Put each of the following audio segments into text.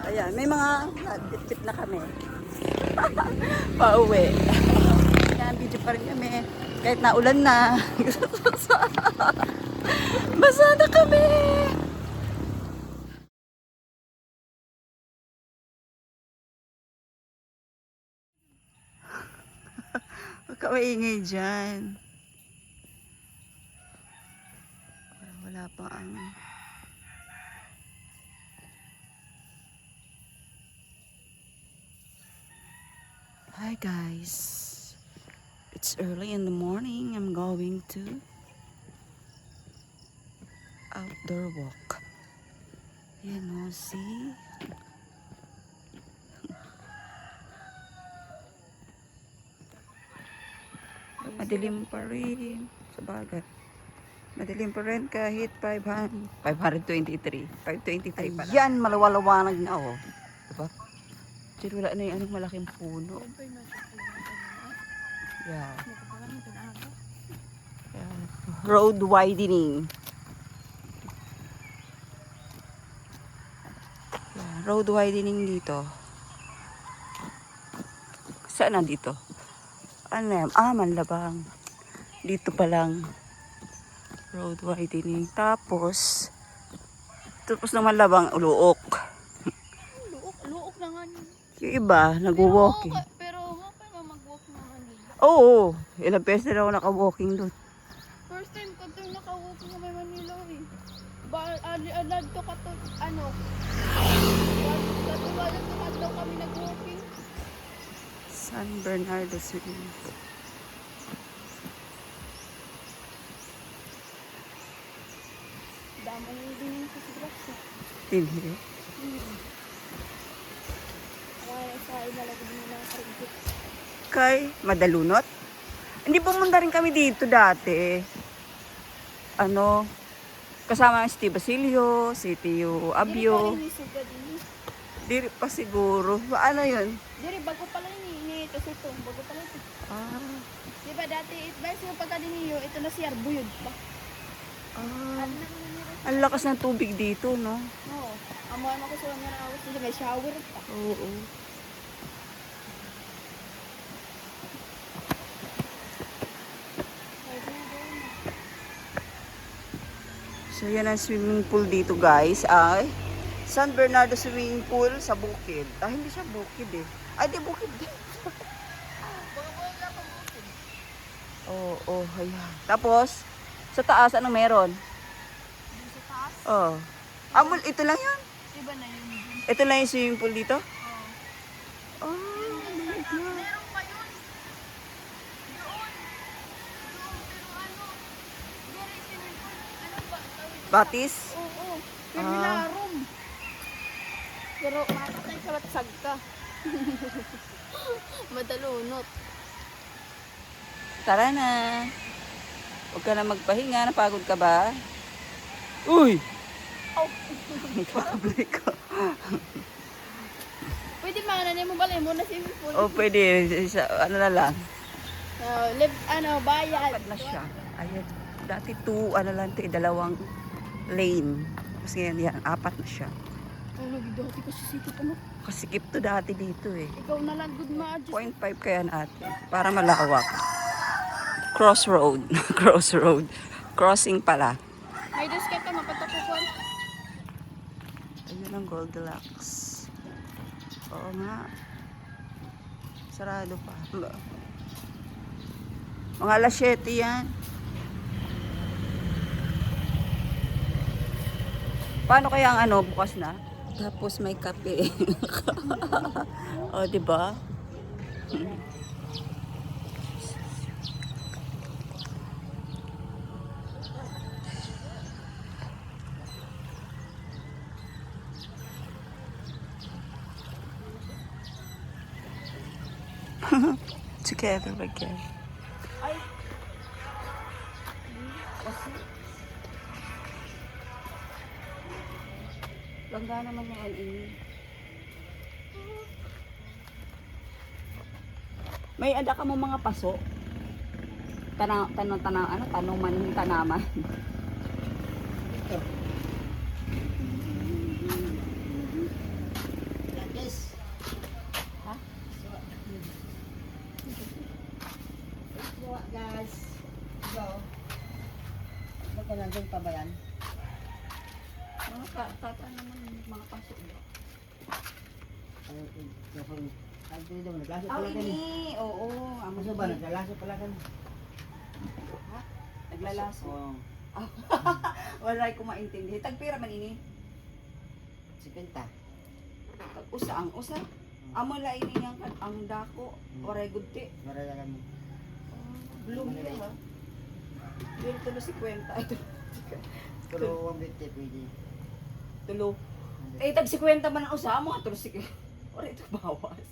Ayan, may mga bitbit na kami. Pauwi. Ayan, video pa rin kami. Kahit naulan na. Basa na kami. Huwag ka maingay dyan. Wala pa ang... Hi guys. It's early in the morning. I'm going to outdoor walk. Yan o, see? Madilim pa rin. Sa bagay. Madilim pa rin kahit 523. 523 pala. Yan, malawalawanag na oh. Diba? Diyan wala na yung anong malaking puno. Yeah. Road widening. Yeah, road widening dito. Saan na dito? Ano yan? Manlabang. Dito pa lang. Road widening. Tapos naman labang Luok. Luok na nga yun. Yung iba, nag-walking. Pero okay na mag-walk naman. Oo. Ilang beses na ako naka-walking doon. First time ko ito naka-walking na may Manila eh. Alad to ka to, ano? Katuwalan to ka daw kami nag-walking. San Bernardo Swimming Pool. Dama na yung din sa grass eh. Hindi. Kaya sa ilalagay mo na karigit. Kay Madalunot? Hindi pumunta rin kami dito dati. Ano, kasama si Steve Basilio, si Tio Abio. Diri pa siguro. Ano yun? Diri, bago pala yun eh. Ito sa ito. Bago pala ito. Ah. Diba dati, dahil sa pagka din niyo, ito na si Arbuyod pa. Ah. Ang lakas ng tubig dito, no? Oo. Amuan ako sa mga awas. May shower pa. Oo. So yan ang swimming pool dito guys ay San Bernardo Swimming Pool sa bukid. Hindi siya bukid eh. Ay di bukid din. Oo, ayan. Tapos sa taas ano meron? Sa taas? Oh. Ito lang yun? Iba na yun. Ito lang yung swimming pool dito? Oo. Oh my God. Meron pa yun. Doon. Pero ano? Very simple. Ano ba? Batis? Oo. Pimilarom. Pero makakatay sa batsag ka. Madalunot. Tara na. Huwag ka na magpahinga. Napagod ka ba? Uy! Oh. Pagod ko. Pwede mananin mo balay mo na swimming pool. Oh, pwede. Ano na lang. Bayad. Apat na siya. Ayun. Dati lang ito, 2 lane. Tapos ngayon yan, 4 na siya. Ano, dati kasi city pa mo. Kasikip to dati dito eh. Ikaw na lang good ma-adjust. 0.5 kaya natin. Para malawak. Crossroad. Crossroad. Crossing pala. May discount ka mapatapukan. Ayun ang Goldilocks. Oo nga. Sarado pa. Mga alas 7 yan. Paano kaya ang ano, bukas na? Tapos may kape. O, diba? Together again. Ay. Langga naman yung LE. May ada ka mo mga paso. Tanaman. Ito. Nandun pa ba yan? Mga tata naman, mga pasok ba? Ay, dito mo, naglaso pala ka ni. ini, oo. Ano ba, naglalaso pala ka ni? Naglalaso. Oo. Wala ko maintindihan. Tagpira man ini. 50. Usa ang usa. Amo la ini yang ang dako. Oray gudti. Marala ka mo. Bloom niya ha. Dili tulo 50. Ito. Pero 150 pwede. Tulo. Eh tag 50 man ang usa mo tulo 50. Oray ito bawas.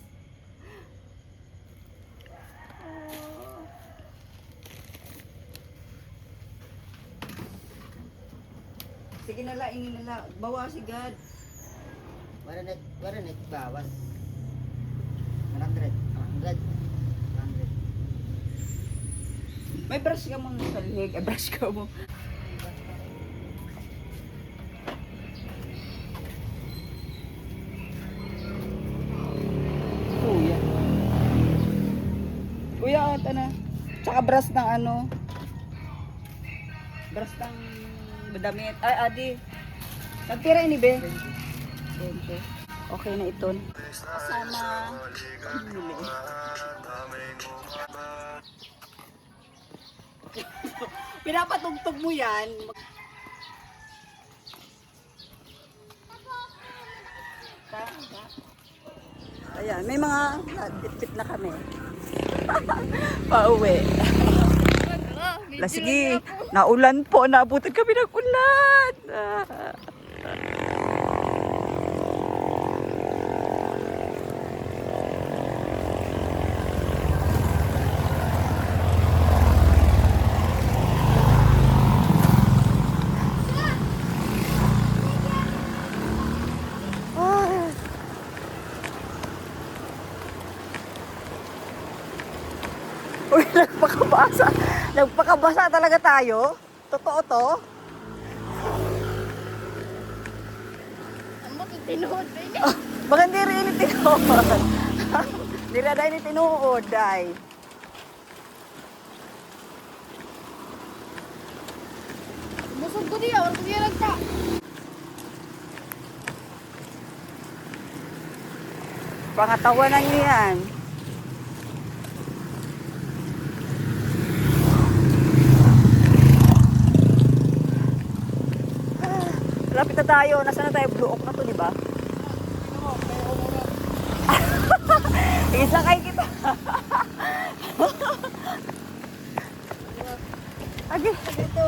Sige na la, ingin na la. Bawas si God. Wala net bawas. 100. 100. May brush ka mo sa leg. Brush ka mo. Kuya. Kuya, ata na. Tsaka brush ng ano. Brush ng damit. Ay, adi. Nagtira ini, be. 20. Okay na ito. Kasama. Bumili. Pinapatugtog mo yan. Ayan, may mga bitbit na kami. Pauwi. La, sige, naulan po. Naabutan kami ng ulan. Uy, nagpakabasa. Nagpakabasa talaga tayo. Totoo to. Ang matitinuod ba yun? Baka hindi rin ini tinuod. Hindi rin dahil ini tinuod, day. Busog ko diya, wala ko diya nagta. Pangatawanan niyo yan. Lapit na tayo. Nasaan na tayo? Blue Oak na to, di ba? Isakay kita. Agi. Ito.